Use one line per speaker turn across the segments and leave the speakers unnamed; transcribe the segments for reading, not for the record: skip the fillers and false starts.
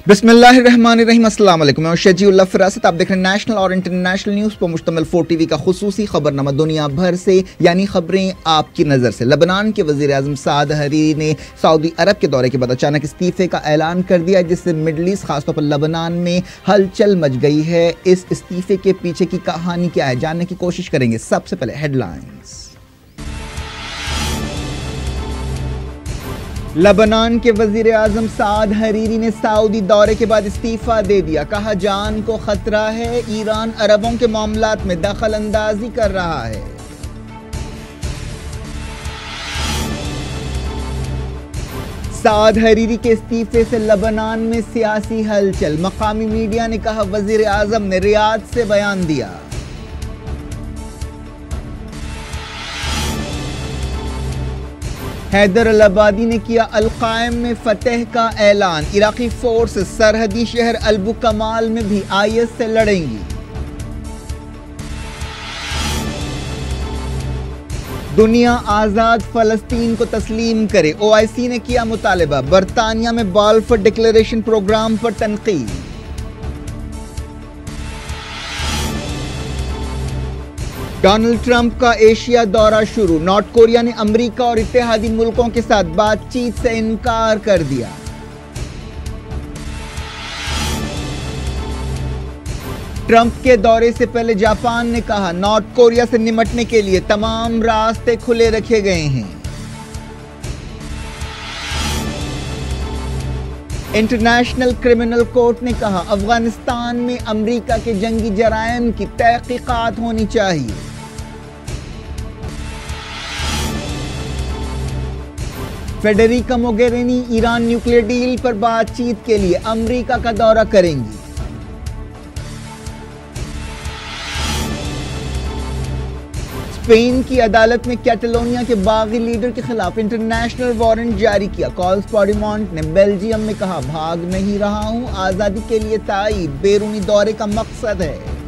बिस्मिल्लाहिर्रहमानिर्रहीम। अस्सलाम वालेकुम। मैं शजीउल्लाह फिरासत। आप देख रहे हैं नेशनल और इंटरनेशनल न्यूज़ पर मुश्तमिल 4 टीवी का खुसूसी खबरनामा दुनिया भर से, यानी खबरें आपकी नज़र से। लबनान के वज़ीर आज़म साद हरीरी ने सऊदी अरब के दौरे के बाद अचानक इस्तीफे का ऐलान कर दिया, जिससे मिडल ईस्ट खासतौर पर लबनान में हलचल मच गई है। इस इस्तीफे के पीछे की कहानी क्या है, जानने की कोशिश करेंगे। सबसे पहले हेडलाइंस। लबनान के वजीर आजम साद हरीरी ने सऊदी दौरे के बाद इस्तीफा दे दिया। कहा जान को खतरा है, ईरान अरबों के मामलात में दखल अंदाजी कर रहा है। साद हरीरी के इस्तीफे से लबनान में सियासी हलचल। मकामी मीडिया ने कहा वजीर आजम ने रियाद से बयान दिया। हैदर अल अबादी ने किया अल-कायम में फतेह का ऐलान। इराकी फोर्स सरहदी शहर अल-बुकमाल में भी IS से लड़ेंगी। दुनिया आजाद फलस्तीन को तस्लीम करे, OIC ने किया मुतालबा। बरतानिया में बाल्फोर डिक्लेरेशन प्रोग्राम पर तनकीद। डोनाल्ड ट्रंप का एशिया दौरा शुरू। नॉर्थ कोरिया ने अमेरिका और इत्तेहादी मुल्कों के साथ बातचीत से इनकार कर दिया। ट्रंप के दौरे से पहले जापान ने कहा नॉर्थ कोरिया से निपटने के लिए तमाम रास्ते खुले रखे गए हैं। इंटरनेशनल क्रिमिनल कोर्ट ने कहा अफगानिस्तान में अमेरिका के जंगी जराइम की तहकीकात होनी चाहिए। फेडेरिका मोगेरिनी ईरान न्यूक्लियर डील पर बातचीत के लिए अमेरिका का दौरा करेंगी। स्पेन की अदालत ने कैटलोनिया के बागी लीडर के खिलाफ इंटरनेशनल वारंट जारी किया। कॉल्स पॉडीमॉन्ट ने बेल्जियम में कहा भाग नहीं रहा हूं, आजादी के लिए ताईद बैरूनी दौरे का मकसद है।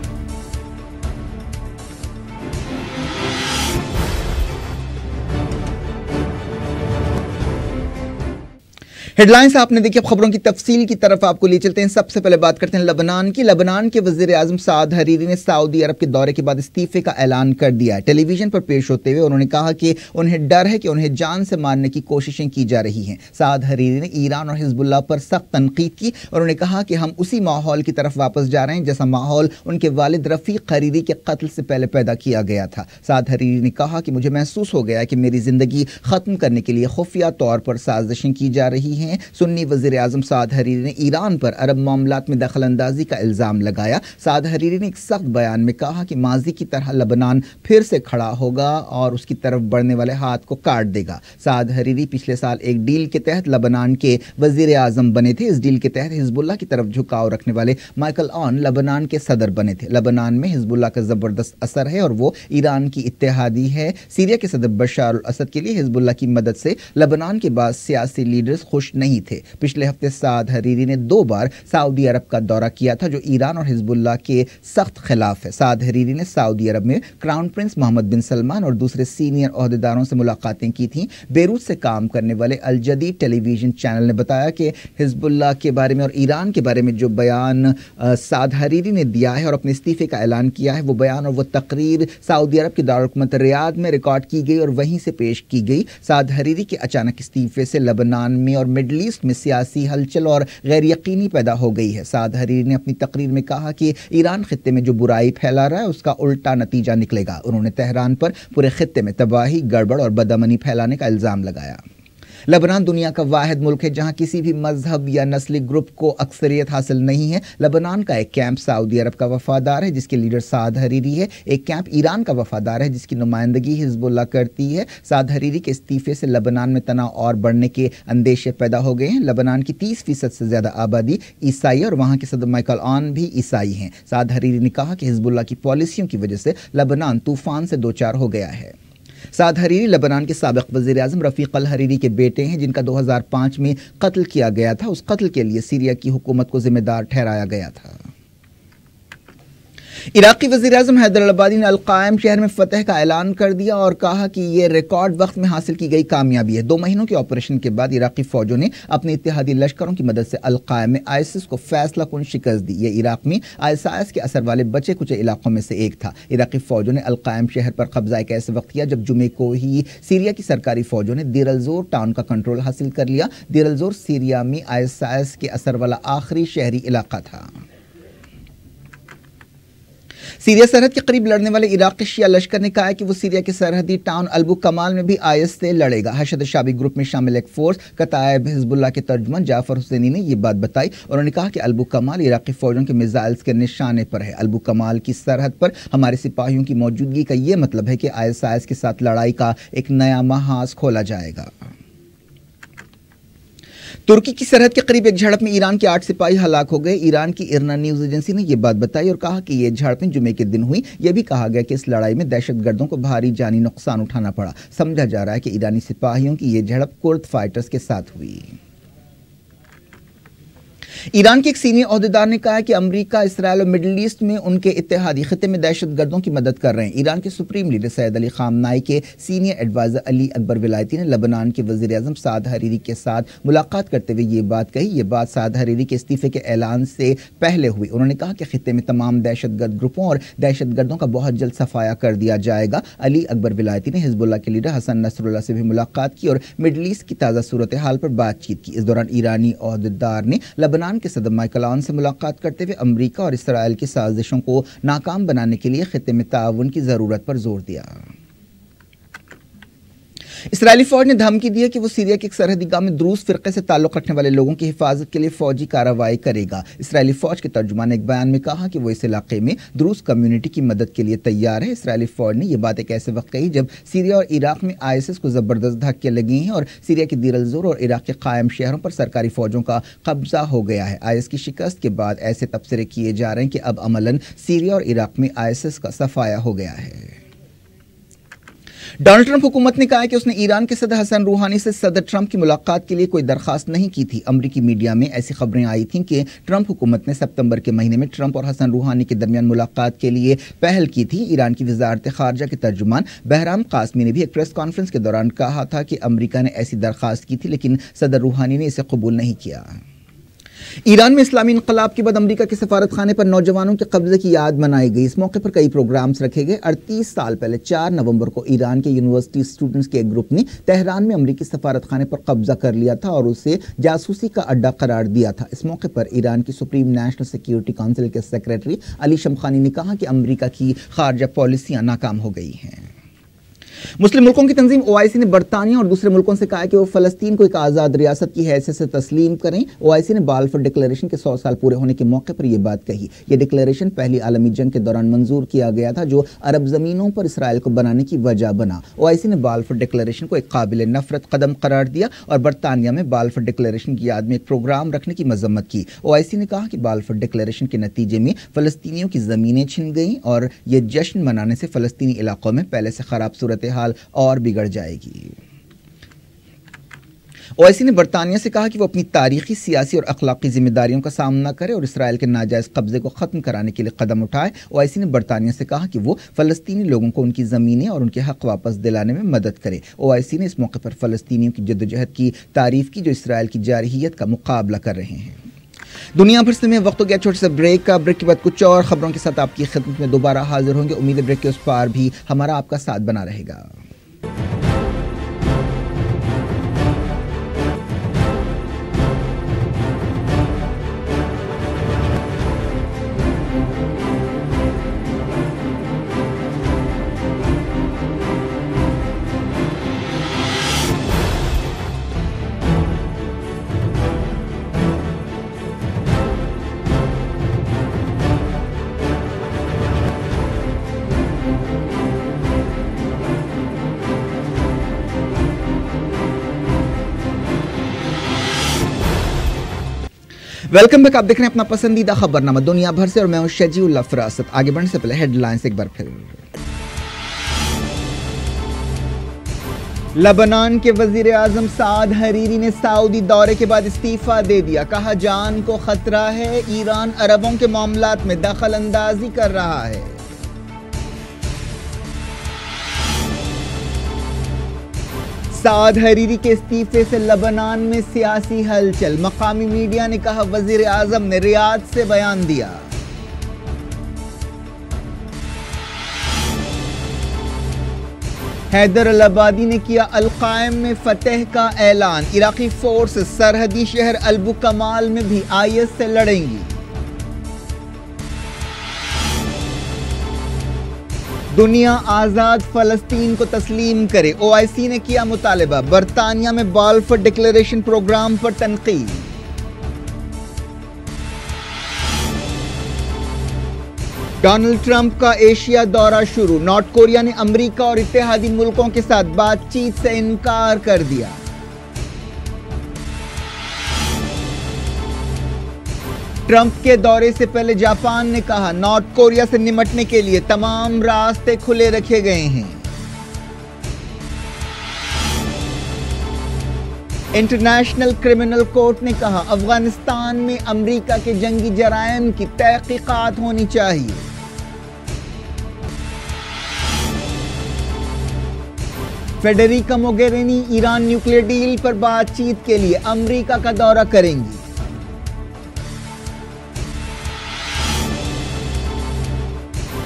हेडलाइंस आपने देखी। अब खबरों की तफसील की तरफ आपको ले चलते हैं। सबसे पहले बात करते हैं लबनान की। लबनान के वजीर आजम साद हरीरी ने सऊदी अरब के दौरे के बाद इस्तीफे का ऐलान कर दिया है। टेलीविजन पर पेश होते हुए उन्होंने कहा कि उन्हें डर है कि उन्हें जान से मारने की कोशिशें की जा रही हैं। साद हरीरी ने ईरान और हिजबुल्लाह पर सख्त तनकीद की। उन्होंने कहा कि हम उसी माहौल की तरफ वापस जा रहे हैं जैसा माहौल उनके वालिद रफीक हरीरी के कत्ल से पहले पैदा किया गया था। साद हरीरी ने कहा कि मुझे महसूस हो गया कि मेरी जिंदगी खत्म करने के लिए खुफिया तौर पर साजिशें की जा रही हैं। सुन्नी वजीर आजम साद हरीरी ने ईरान पर अरब मामलात में दखल अंदाजी का इल्ज़ाम लगाया। साद हरीरी ने एक सख्त बयान में कहा कि माजी की तरह लबनान फिर से खड़ा होगा और उसकी तरफ बढ़ने वाले हाथ को काट देगा। साद हरीरी पिछले साल एक डील के तहत लबनान के वजीर आजम बने थे। इस डील के तहत हिजबुल्लाह की तरफ झुकाव रखने वाले माइकल ऑन लबनान के सदर बने थे। लबनान में हिजबुल्लाह का ज़बरदस्त असर है और वो ईरान की इत्तेहादी है। सीरिया के सदर बशार अल असद के लिए हिजबुल्लाह की मदद से लबनान के बाद सियासी लीडर्स खुश नहीं थे। पिछले हफ्ते साद हरीरी ने 2 बार सऊदी अरब का दौरा किया था, जो ईरान और हिजबुल्लाह के सख्त खिलाफ है। साद हरीरी ने सऊदी अरब में क्राउन प्रिंस मोहम्मद बिन सलमान और दूसरे सीनियर ओहदेदारों से मुलाकातें की थीं। बेरूत से काम करने वाले अल जदीद टेलीविजन चैनल ने बताया कि हिजबुल्लाह के बारे में और ईरान के बारे में जो बयान साद हरीरी ने दिया है और अपने इस्तीफे का ऐलान किया है, वो बयान और वो तकरीर सऊदी अरब के दारुल रियाद में रिकॉर्ड की गई और वहीं से पेश की गई। साद हरीरी के अचानक इस्तीफे से लबनान में और मिडल ईस्ट में सियासी हलचल और गैर यकीनी पैदा हो गई है। साद हरीरी ने अपनी तकरीर में कहा कि ईरान खित्ते में जो बुराई फैला रहा है उसका उल्टा नतीजा निकलेगा। उन्होंने तेहरान पर पूरे खित्ते में तबाही, गड़बड़ और बदअमनी फैलाने का इल्ज़ाम लगाया। लबनान दुनिया का वाहिद मुल्क है जहां किसी भी मजहब या नस्ली ग्रुप को अक्सरियत हासिल नहीं है। लबनान का एक कैंप सऊदी अरब का वफादार है जिसके लीडर साद हरीरी है। एक कैंप ईरान का वफादार है जिसकी नुमाइंदगी हिजबुल्लाह करती है। साद हरीरी के इस्तीफे से लबनान में तनाव और बढ़ने के अंदेशे पैदा हो गए हैं। लबनान की 30% से ज़्यादा आबादी ईसाई है और वहाँ के सदर माइकल ऑन भी ईसाई हैं। साद हरीरी ने कहा कि हिजबुल्लाह की पॉलिसियों की वजह से लबनान तूफान से 2-4 हो गया है। साद हरीरी लबनान के साबिक वज़ीर आज़म रफ़ीक अल हरीरी के बेटे हैं जिनका 2005 में कत्ल किया गया था। उस कत्ल के लिए सीरिया की हुकूमत को जिम्मेदार ठहराया गया था। इराकी वज़ीर-ए-आज़म हैदर अल-अबादी ने अल-क़ाइम शहर में फतह का ऐलान कर दिया और कहा कि ये रिकॉर्ड वक्त में हासिल की गई कामयाबी है। 2 महीनों के ऑपरेशन के बाद इराकी फौजों ने अपने इत्तेहादी लश्करों की मदद से अल-क़ाइम में आईसिस को फैसला कुन शिकस्त दी। ये इराक में आईएसआईएस के असर वाले बचे कुचे इलाकों में से एक था। इराकी फौजों ने अल-क़ाइम शहर पर कब्जा एक ऐसे वक्त किया जब जुमे को ही सीरिया की सरकारी फौजों ने देर अल-ज़ोर टाउन का कंट्रोल हासिल कर लिया। देर अल-ज़ोर सीरिया में आईएसआईएस के असर वाला आखिरी शहरी इलाका था। सीरिया सरहद के करीब लड़ने वाले इराक के शिया लश्कर ने कहा है कि वो सीरिया के सरहदी टाउन अल्बू कमाल में भी आईएस से लड़ेगा। हशद शाबी ग्रुप में शामिल एक फोर्स कतायब हिजबुल्लाह के तर्जुमान जाफर हुसैनी ने ये बात बताई। उन्होंने कहा कि अल्बू कमाल इराकी फौजों के मिसाइल्स के निशाने पर है। अल्बू कमाल की सरहद पर हमारे सिपाहियों की मौजूदगी का ये मतलब है कि आईएसआईएस के साथ लड़ाई का एक नया महाज खोला जाएगा। तुर्की की सरहद के करीब एक झड़प में ईरान के 8 सिपाही हलाक हो गए। ईरान की इरना न्यूज एजेंसी ने यह बात बताई और कहा कि ये झड़पें जुमे के दिन हुई। यह भी कहा गया कि इस लड़ाई में दहशतगर्दों को भारी जानी नुकसान उठाना पड़ा। समझा जा रहा है कि ईरानी सिपाहियों की यह झड़प कुर्द फाइटर्स के साथ हुई। ईरान के एक सीनियर ओहदेदार ने कहा कि अमेरिका, इसराइल और मिडिल ईस्ट में उनके इत्तेहादी खिते में दहशतगर्दों की मदद कर रहे हैं। ईरान के सुप्रीम लीडर सैयद अली खामनाई के सीनियर एडवाइजर अली अकबर विलायती ने लबनान के वज़ीर-ए-आज़म साद हरीरी के साथ मुलाकात करते हुए ये बात कही। ये बात साद हरीरी के इस्तीफे के ऐलान से पहले हुई। उन्होंने कहा कि खिते में तमाम दहशतगर्द ग्रुपों और दहशतगर्दों का बहुत जल्द सफाया कर दिया जाएगा। अली अकबर विलायती ने हिजबुल्लाह के लीडर हसन नसरुल्लाह से भी मुलाकात की और मिडिल ईस्ट की ताज़ा सूरत हाल पर बातचीत की। इस दौरान ईरानी ओहदेदार ने लबनान के सदर माइकल आउन से मुलाकात करते हुए अमेरिका और इसराइल की साजिशों को नाकाम बनाने के लिए खिते में ताउन की जरूरत पर जोर दिया। इसराइली फौज ने धमकी दी है कि वो सीरिया के एक सरहदी गांव में द्रूज फिरके से ताल्लुक रखने वाले लोगों की हिफाजत के लिए फौजी कार्रवाई करेगा। इसराइली फौज के तर्जुमान ने एक बयान में कहा कि वो इस इलाके में द्रूज कम्युनिटी की मदद के लिए तैयार है। इसराइली फौज ने यह बात एक ऐसे वक्त कही जब सीरिया और इराक में आईएसआईएस को जबरदस्त धक्के लगी हैं और सीरिया के देर अल-ज़ोर और इराक के कायम शहरों पर सरकारी फौजों का कब्जा हो गया है। आईएस की शिकस्त के बाद ऐसे तबसरे किए जा रहे हैं कि अब अमलन सीरिया और इराक में आईएसआईएस का सफाया हो गया है। डोनाल्ड ट्रंप हुकूमत ने कहा है कि उसने ईरान के सदर हसन रूहानी से सदर ट्रंप की मुलाकात के लिए कोई दरखास्त नहीं की थी। अमरीकी मीडिया में ऐसी खबरें आई थीं कि ट्रंप हुकूमत ने सितंबर के महीने में ट्रंप और हसन रूहानी के दरमियान मुलाकात के लिए पहल की थी। ईरान की वजारत खारजा के तर्जुमान बहराम कासमी ने भी एक प्रेस कॉन्फ्रेंस के दौरान कहा था कि अमरीका ने ऐसी दरखास्त की थी लेकिन सदर रूहानी ने इसे कबूल नहीं किया। ईरान में इस्लामी इनकलाब के बाद अमेरिका के सफारत खाने पर नौजवानों के कब्जे की याद मनाई गई। इस मौके पर कई प्रोग्राम्स रखे गए। 38 साल पहले 4 नवंबर को ईरान के यूनिवर्सिटी स्टूडेंट्स के एक ग्रुप ने तेहरान में अमेरिकी सफारत खाने पर कब्जा कर लिया था और उसे जासूसी का अड्डा करार दिया था। इस मौके पर ईरान की सुप्रीम नेशनल सिक्योरिटी काउंसिल के सेक्रेटरी अली शमखानी ने कहा कि अमेरिका की खारजा पॉलिसियां नाकाम हो गई हैं। मुस्लिम मुल्कों की तंजीम ओआईसी ने बरतानिया और दूसरे मुल्कों से कहा है कि वो फलस्तीन को एक आज़ाद रियासत की हैसियत से तस्लीम करें। ओआईसी ने बाल्फोर डिक्लेरेशन के 100 साल पूरे होने के मौके पर यह बात कही। यह डिक्लेरेशन पहली आलमी जंग के दौरान मंजूर किया गया था जो अरब ज़मीनों पर इसराइल को बनाने की वजह बना। ओआईसी ने बाल्फोर डिक्लेरेशन को एक काबिल नफरत कदम करार दिया और बरतानिया में बाल्फोर डिक्लेरेशन की याद में एक प्रोग्राम रखने की मजम्मत की। ओआईसी ने कहा कि बाल्फोर डिक्लेरेशन के नतीजे में फलस्तीनियों की ज़मीनें छिन गईं और ये जश्न मनाने से फलस्तीनी इलाकों में पहले से खराब सूरत हाल और बिगड़ जाएगी। ओआईसी ने बरतानिया से कहा कि वो अपनी तारीखी, सियासी और अखलाकी जिम्मेदारियों का सामना करे और इसराइल के नाजायज कब्जे को खत्म कराने के लिए कदम उठाए। ओआईसी ने बरतानिया से कहा कि वो फलस्तीनी लोगों को उनकी ज़मीनें और उनके हक वापस दिलाने में मदद करे। ओआईसी ने इस मौके पर फलस्तीनियों की जद्दोजहद की तारीफ की जो इसराइल की जारहियत का मुकाबला कर रहे हैं। दुनिया भर से में वक्त हो गया छोटे से ब्रेक का। ब्रेक के बाद कुछ और खबरों के साथ आपकी खिदमत में दोबारा हाजिर होंगे। उम्मीद है ब्रेक के उस पार भी हमारा आपका साथ बना रहेगा। Welcome back. आप देख रहे हैं अपना पसंदीदा खबरनामा दुनिया भर से और मैं हूं शजीउल्लाह फरासत। आगे बढ़ने से पहले हेडलाइंस एक बार फिर। لبنان کے وزیر اعظم سعد حریری نے سعودی دورے کے بعد استعفیٰ دے دیا، کہا جان کو خطرہ ہے، ایران عربوں کے معاملات میں دخل اندازی کر رہا ہے۔ سعد حریری کے استعفے سے لبنان میں سیاسی ہلچل، مقامی میڈیا نے کہا وزیر اعظم نے ریاض سے بیان دیا۔ حیدر العبادی نے کیا القائم میں فتح کا اعلان، عراقی فورسز سرحدی شہر البوکمال میں بھی IS سے لڑیں گی۔ دنیا آزاد فلسطین کو تسلیم کرے، OIC نے کیا مطالبہ، برطانیہ میں بالفور ڈکلیریشن پروگرام پر تنقید۔ ڈونلڈ ٹرمپ کا ایشیا دورہ شروع، نارتھ کوریا نے امریکہ اور اتحادی ملکوں کے ساتھ بات چیت سے انکار کر دیا۔ ٹرمپ کے دورے سے پہلے جاپان نے کہا نارتھ کوریا سے نمٹنے کے لیے تمام راستے کھلے رکھے گئے ہیں۔ انٹرنیشنل کرمنل کورٹ نے کہا افغانستان میں امریکہ کے جنگی جرائم کی تحقیقات ہونی چاہیے۔ Federica Mogherini Iran nuclear deal پر بات چیت کے لیے امریکہ کا دورہ کریں گی۔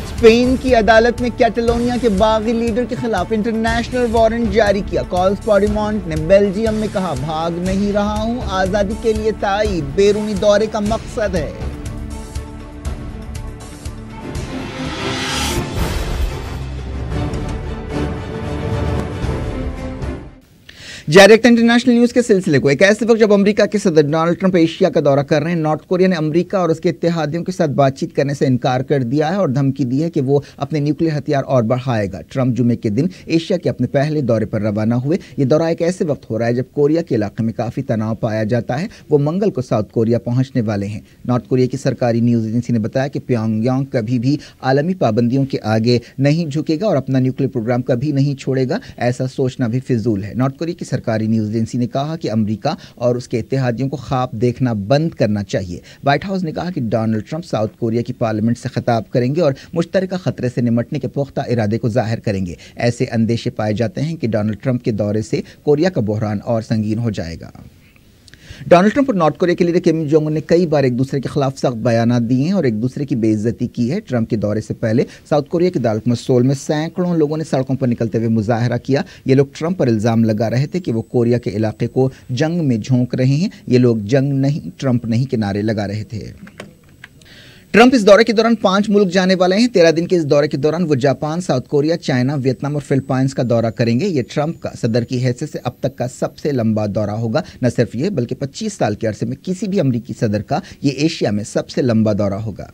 اسپین کی عدالت میں کیٹالونیا کے باغی لیڈر کے خلاف انٹرنیشنل وارنٹ جاری کیا، کارلس پوڈیمونٹ نے بیلجیم میں کہا بھاگ نہیں رہا ہوں، آزادی کے لیے تائید بیرونی دورے کا مقصد ہے۔ ڈائریکٹ انٹرنیشنل نیوز کے سلسلے کو ایک ایسے وقت جب امریکہ کے صدر ڈونلڈ ٹرمپ ایشیا کا دورہ کر رہے ہیں، نارتھ کوریا نے امریکہ اور اس کے اتحادیوں کے ساتھ بات چیت کرنے سے انکار کر دیا ہے اور دھمکی دی ہے کہ وہ اپنے نیوکلیئر ہتھیار اور بڑھائے گا۔ ٹرمپ جمعے کے دن ایشیا کے اپنے پہلے دورے پر روانہ ہوئے۔ یہ دورہ ایک ایسے وقت ہو رہا ہے جب کوریا کے علاقے میں کافی تناؤ پایا جاتا ہے۔ وہ منگل کو ساؤتھ کوریا پہنچنے والے ہیں۔ نارتھ کوریا کی سرکاری نیوز ایجنسی نے بتایا کہ پیونگ یانگ کبھی بھی عالمی پابندیوں کے آگے نہیں جھکے گا اور اپنا نیوکلیئر پروگرام کبھی نہیں چھوڑے گا، ایسا سوچنا بھی فضول ہے۔ نارتھ کوریا کی سرکاری نیوز ایجنسی نے کہا کہ امریکہ اور اس کے اتحادیوں کو خواب دیکھنا بند کرنا چاہیے۔ وائٹ ہاؤس نے کہا کہ ڈونلڈ ٹرمپ ساؤتھ کوریا کی پارلیمنٹ سے خطاب کریں گے اور مشترکہ خطرے سے نمٹنے کے پختہ ارادے کو ظاہر کریں گے۔ ایسے اندیشے پائے جاتے ہیں کہ ڈونلڈ ٹرمپ کے دورے سے کوریا کا بحران اور سنگین ہو جائے گا۔ ڈونلڈ ٹرمپ اور نارتھ کوریا کے لیڈر کم جونگ ان نے کئی بار ایک دوسرے کے خلاف سخت بیانات دیے ہیں اور ایک دوسرے کی بے عزتی کی ہے۔ ٹرمپ کے دورے سے پہلے ساؤتھ کوریا کے دارالحکومت سول میں سینکڑوں لوگوں نے سڑکوں پر نکلتے ہوئے مظاہرہ کیا۔ یہ لوگ ٹرمپ پر الزام لگا رہے تھے کہ وہ کوریا کے علاقے کو جنگ میں جھونک رہے ہیں۔ یہ لوگ جنگ نہیں، ٹرمپ نہیں کے نعرے لگا رہے تھے۔ ٹرمپ اس دورے کے دوران 5 ملک جانے والے ہیں۔ 13 دن کے اس دورے کے دوران وہ Japan, south Korea, China, Vietnam اور فلپائنز کا دورہ کریں گے۔ یہ ٹرمپ کا صدر کی حیثیت سے اب تک کا سب سے لمبا دورہ ہوگا۔ نہ صرف یہ بلکہ 25 سال کے عرصے میں کسی بھی امریکی صدر کا یہ ایشیا میں سب سے لمبا دورہ ہوگا۔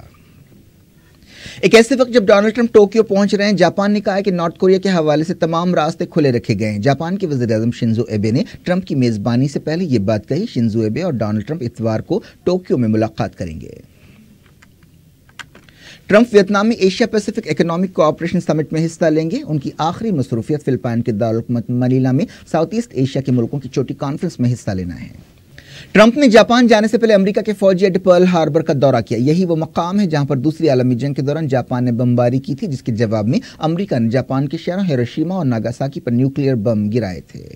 ایک ایسے وقت جب ڈونلڈ ٹرمپ ٹوکیو پہنچ رہے ہیں، جاپان نے کہا ہے کہ نارتھ کوریا کے حوالے سے تمام راستے کھلے رکھے گئے ہیں۔ جاپان کے وزیر اعظم شنزو ایبے نے ٹرمپ کی میزبانی سے پہلے یہ بات کہی۔ شنزو ایبے اور ڈونلڈ ٹرمپ اتوار کو ٹوکیو میں ملاقات کریں گے۔ ٹرمپ ویتنام میں ایشیا پیسیفک اکنامک کوآپریشن سمٹ میں حصہ لیں گے۔ ان کی آخری مصروفیت فلپائن کے دارالحکومت منیلا میں ساؤتھ ایسٹ ایشیا کے ملکوں کی چھوٹی کانفرنس میں حصہ لینا ہے۔ ٹرمپ نے جاپان جانے سے پہلے امریکہ کے فوجی اڈے پرل ہاربر کا دورہ کیا۔ یہی وہ مقام ہے جہاں پر دوسری عالمی جنگ کے دوران جاپان نے بمباری کی تھی، جس کے جواب میں امریکہ نے جاپان کے شہروں ہیروشیما اور ناگاساکی پر نیوکلیئر بم گرائے تھے۔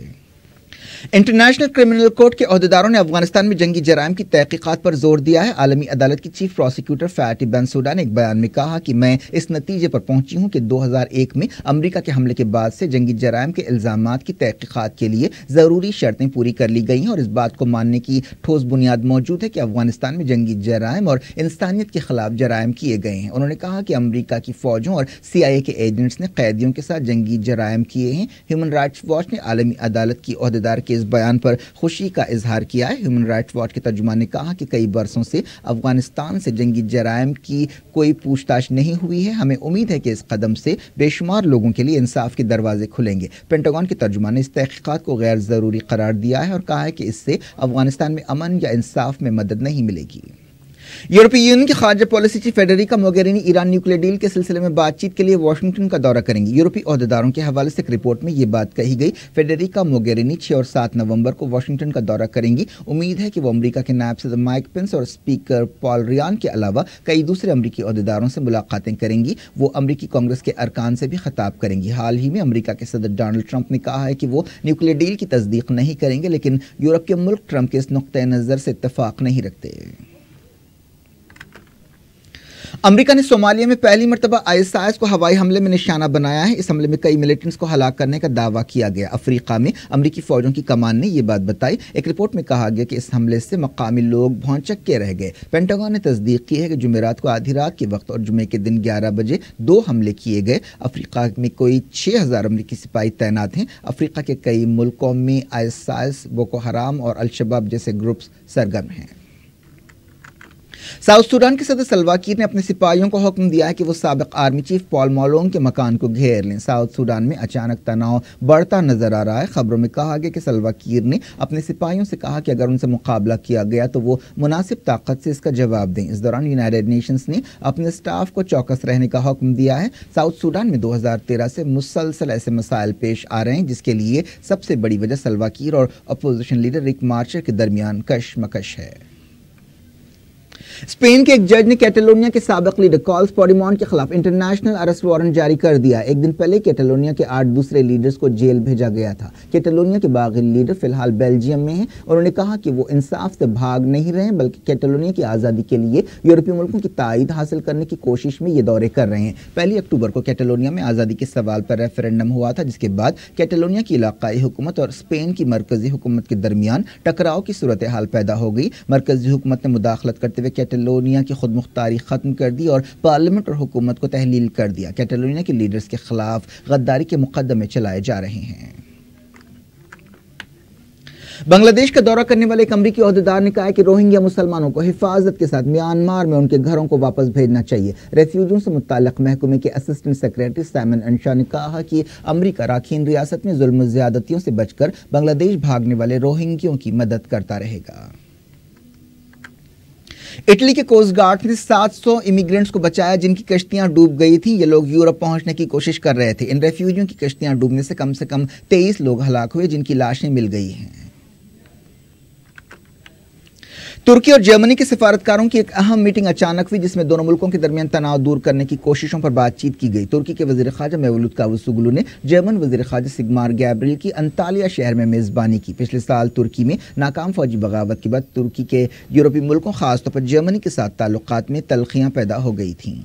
انٹرنیشنل کرمنل کورٹ کے عہدیداروں نے افغانستان میں جنگی جرائم کی تحقیقات پر زور دیا ہے۔ عالمی عدالت کی چیف پروسیکیوٹر فیٹی بنسوڈا نے ایک بیان میں کہا کہ میں اس نتیجے پر پہنچی ہوں کہ 2001 میں امریکہ کے حملے کے بعد سے جنگی جرائم کے الزامات کی تحقیقات کے لیے ضروری شرطیں پوری کر لی گئی ہیں اور اس بات کو ماننے کی ٹھوس بنیاد موجود ہے کہ افغانستان میں جنگی جرائم اور انسانیت کے خلاف جرائم کیے گئے ہیں۔ انہوں نے کہا کہ امریکہ کی فوجوں اور CIA کے ایجنٹس نے قیدیوں کے ساتھ جنگی جرائم کیے ہیں۔ ہیومن رائٹس واچ نے عالمی عدالت کی عہدیدار کے اس بیان پر خوشی کا اظہار کیا ہے۔ ہیومن رائٹس واچ کے ترجمان نے کہا کہ کئی برسوں سے افغانستان سے جنگی جرائم کی کوئی پوچھ تاچھ نہیں ہوئی ہے۔ ہمیں امید ہے کہ اس قدم سے بے شمار لوگوں کے لیے انصاف کے دروازے کھلیں گے۔ پینٹاگون کے ترجمان نے اس تحقیقات کو غیر ضروری قرار دیا ہے اور کہا ہے کہ اس سے افغانستان میں امن یا انصاف میں مدد نہیں ملے گی۔ यूरोपीय यूनियन की खारजा policy chief Federica Mogherini Iran nuclear deal के सिलसिले में बातचीत के लिए वाशिंगटन का दौरा करेंगी। यूरोपीय ओहदेदारों के हवाले से एक रिपोर्ट में ये बात कही गई। फेडरिका मोगेरिनी 6 और 7 नवंबर को वाशिंगटन का दौरा करेंगी। उम्मीद है कि वो अमेरिका के नायब सदर माइक पेंस और स्पीकर पॉल रियान के अलावा कई दूसरे अमेरिकी ओहदेदारों से मुलाकातें करेंगी। वो अमेरिकी कांग्रेस के अरकान से भी खिताब करेंगी। हाल ही में अमेरिका के सदर डोनाल्ड ट्रंप ने कहा है कि वो न्यूक्लियर डील की तस्दीक नहीं करेंगे, लेकिन यूरोप के मुल्क ट्रंप के इस नुक्ते नज़र से इत्तफाक नहीं रखते। अमेरिका ने सोमालिया में पहली मरतबा ISIS को हवाई हमले में निशाना बनाया है। इस हमले में कई मिलिटेंट्स को हलाक करने का दावा किया गया। अफ्रीका में अमेरिकी फौजों की कमान ने यह बात बताई। एक रिपोर्ट में कहा गया कि इस हमले से मकामी लोग भौंचक के रह गए। पेंटागन ने तस्दीक की है कि जुमेरात को आधी रात के वक्त और जुमे के दिन 11 बजे 2 हमले किए गए। अफ्रीका में कोई 6000 अमेरिकी सिपाही तैनात हैं। अफ्रीका के कई मुल्कों में ISIS, बोको हराम और अल-शबाब जैसे ग्रुप्स सरगर्म हैं। साउथ सूडान के सदर सल्वा कीर ने अपने सिपाहियों को हुक्म दिया है कि वो साबिक आर्मी चीफ पॉल मॉलोंग के मकान को घेर लें। साउथ सूडान में अचानक तनाव बढ़ता नजर आ रहा है। खबरों में कहा गया कि सल्वा कीर ने अपने सिपाहियों से कहा कि अगर उनसे मुकाबला किया गया तो वो मुनासिब ताकत से इसका जवाब दें। इस दौरान यूनाइटेड नेशंस ने अपने स्टाफ को चौकस रहने का हुक्म दिया है। साउथ सूडान में 2013 से मुसलसल ऐसे मसाइल पेश आ रहे हैं जिसके लिए सबसे बड़ी वजह सल्वा कीर और अपोजिशन लीडर रिक मार्चर के दरमियान कशमकश है। स्पेन के एक जज ने कैटलोनिया के साबिक लीडर कार्ल्स पुigdemont के खिलाफ इंटरनेशनल अरेस्ट वारंट जारी कर दिया। एक दिन पहले कैटलोनिया के 8 दूसरे लीडर्स को जेल भेजा गया था। कैटलोनिया के बागी लीडर फिलहाल बेल्जियम में हैं। उन्होंने कहा कि वो इंसाफ से भाग नहीं रहे बल्कि कैटलोनिया की आज़ादी के लिए यूरोपीय मुल्कों की ताईद हासिल करने की कोशिश में ये दौरे कर रहे हैं। 1 अक्टूबर को कैटलोनिया में आज़ादी के सवाल पर रेफरेंडम हुआ था, जिसके बाद कैटलोनिया की इलाकाई हुकूमत और स्पेन की मरकजी हुकूमत के दरमियान टकराव की सूरत हाल पैदा हो गई। मरकजी हुकूमत ने मुदाखलत करते हुए कैटलोनिया की खुद मुख्तारी खत्म कर दी और पार्लियामेंट और हुकूमत को तहलील कर दिया। कैटलोनिया के लीडर्स के खिलाफ गद्दारी के मुकदमे चलाए जा रहे हैं। बांग्लादेश का दौरा करने वाले एक अमरीकी ओहदेदार ने कहा है कि रोहिंग्या मुसलमानों को हिफाजत के साथ म्यांमार में उनके घरों को वापस भेजना चाहिए। रेफ्यूजियों से मुताल्लिक महकमे के असिस्टेंट सेक्रेटरी साइमन अंशा ने कहा कि अमरीका राखीन रियासत में जुल्म ज़्यादतियों से बचकर बांग्लादेश भागने वाले रोहिंग्यों की मदद करता रहेगा। इटली के कोस्ट गार्ड ने 700 इमिग्रेंट्स को बचाया जिनकी कश्तियां डूब गई थी। ये लोग यूरोप पहुंचने की कोशिश कर रहे थे। इन रेफ्यूजियों की कश्तियां डूबने से कम 23 लोग हलाक हुए, जिनकी लाशें मिल गई हैं। तुर्की और जर्मनी के सिफारतकारों की एक अहम मीटिंग अचानक हुई, जिसमें दोनों मुल्कों के दरमियान तनाव दूर करने की कोशिशों पर बातचीत की गई। तुर्की के वजीर ख़ारजा मेवलूद कावुसोगलू ने जर्मन वजीर ख़ारजा सिग्मार गैब्रिएल की अंतालिया शहर में मेज़बानी की। पिछले साल तुर्की में नाकाम फौजी बगावत के बाद तुर्की के यूरोपीय मुल्कों, खासतौर पर जर्मनी के साथ ताल्लुकात में तल्खियां पैदा हो गई थीं।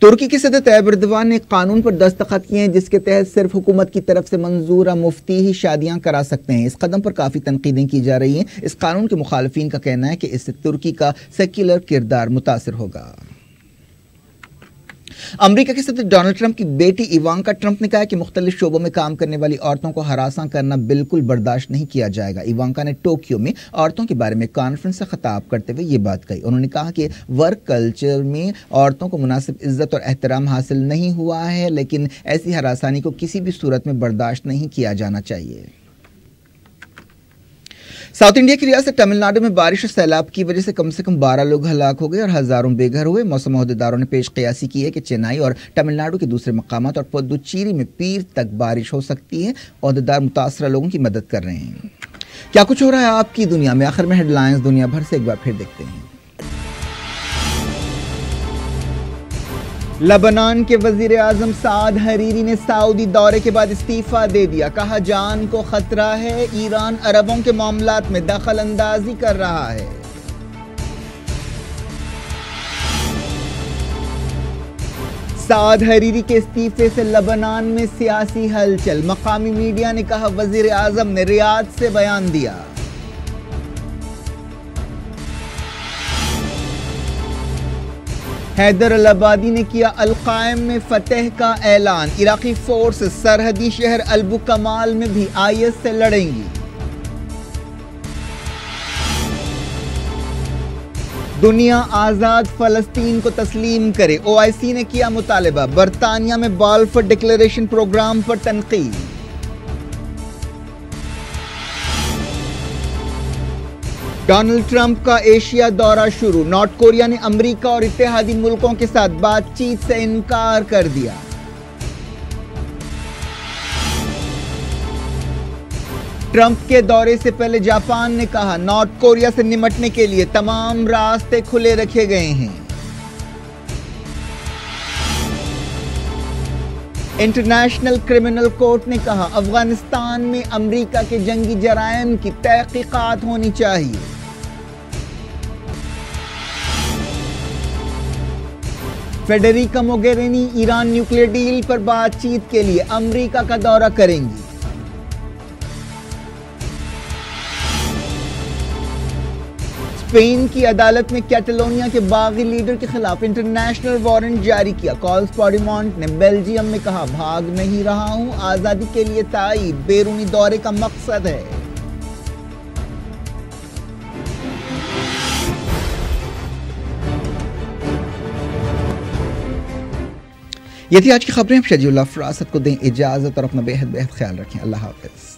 तुर्की के सदर तैयब एर्दोगान ने एक कानून पर दस्तखत किए हैं जिसके तहत सिर्फ हुकूमत की तरफ से मंजूरा मुफ्ती ही शादियां करा सकते हैं। इस कदम पर काफ़ी तनकीदें की जा रही हैं। इस कानून के मुखालिफिन का कहना है कि इससे तुर्की का सेक्युलर किरदार मुतासिर होगा। अमेरिका के सदर डोनाल्ड ट्रंप की बेटी इवांका ट्रंप ने कहा कि मुख्तलिफ शोबों में काम करने वाली औरतों को हरासा करना बिल्कुल बर्दाश्त नहीं किया जाएगा। इवांका ने टोक्यो में औरतों के बारे में कॉन्फ्रेंस से खिताब करते हुए ये बात कही। उन्होंने कहा कि वर्क कल्चर में औरतों को मुनासिब इज्जत और एहतराम हासिल नहीं हुआ है, लेकिन ऐसी हरासानी को किसी भी सूरत में बर्दाश्त नहीं किया जाना चाहिए। साउथ इंडिया की रियासत तमिलनाडु में बारिश और सैलाब की वजह से कम 12 लोग हलाक हो गए और हजारों बेघर हुए। मौसम ओहदेदारों ने पेश क़यासी की है कि चेन्नई और तमिलनाडु के दूसरे मकामात और पुदुचेरी में पीर तक बारिश हो सकती है। ओहदेदार मुतासरा लोगों की मदद कर रहे हैं। क्या कुछ हो रहा है आपकी दुनिया में? आखिर में हेडलाइंस दुनिया भर से एक बार फिर देखते हैं। लबनान के वजीर आजम साद हरीरी ने सऊदी दौरे के बाद इस्तीफा दे दिया। कहा जान को खतरा है, ईरान अरबों के मामलात में दखल अंदाजी कर रहा है। साद हरीरी के इस्तीफे से लबनान में सियासी हलचल। मकामी मीडिया ने कहा वजीर आजम ने रियाद से बयान दिया। हैदर अल अबादी ने किया अल-कायम में फतह का ऐलान। इराकी फोर्स सरहदी शहर अल-बुकमाल में भी IS से लड़ेंगी। दुनिया आजाद फलस्तीन को तस्लीम करे, OIC ने किया मुतालबा। बरतानिया में बाल्फोर डिक्लेरेशन प्रोग्राम पर तनकीद। ڈونلڈ ٹرمپ کا ایشیا دورہ شروع، نارتھ کوریا نے امریکہ اور اتحادی ملکوں کے ساتھ بات چیت سے انکار کر دیا۔ ٹرمپ کے دورے سے پہلے جاپان نے کہا نارتھ کوریا سے نمٹنے کے لیے تمام راستے کھلے رکھے گئے ہیں۔ انٹرنیشنل کرمنل کورٹ نے کہا افغانستان میں امریکہ کے جنگی جرائم کی تحقیقات ہونی چاہیے۔ Federica Mogherini Iran nuclear deal پر بات چیت کے لیے امریکہ کا دورہ کریں گی۔ اسپین کی عدالت نے کیٹالونیا کے باغی لیڈر کے خلاف انٹرنیشنل وارنٹ جاری کیا۔ کارلس پوڈیمونٹ نے بیلجیم میں کہا بھاگ نہیں رہا ہوں، آزادی کے لیے تائید بیرونی دورے کا مقصد ہے۔ یہ تھی آج کی خبریں۔ شجی اللہ فراست کو دیں اجازت اور اپنا بے حد خیال رکھیں۔ اللہ حافظ۔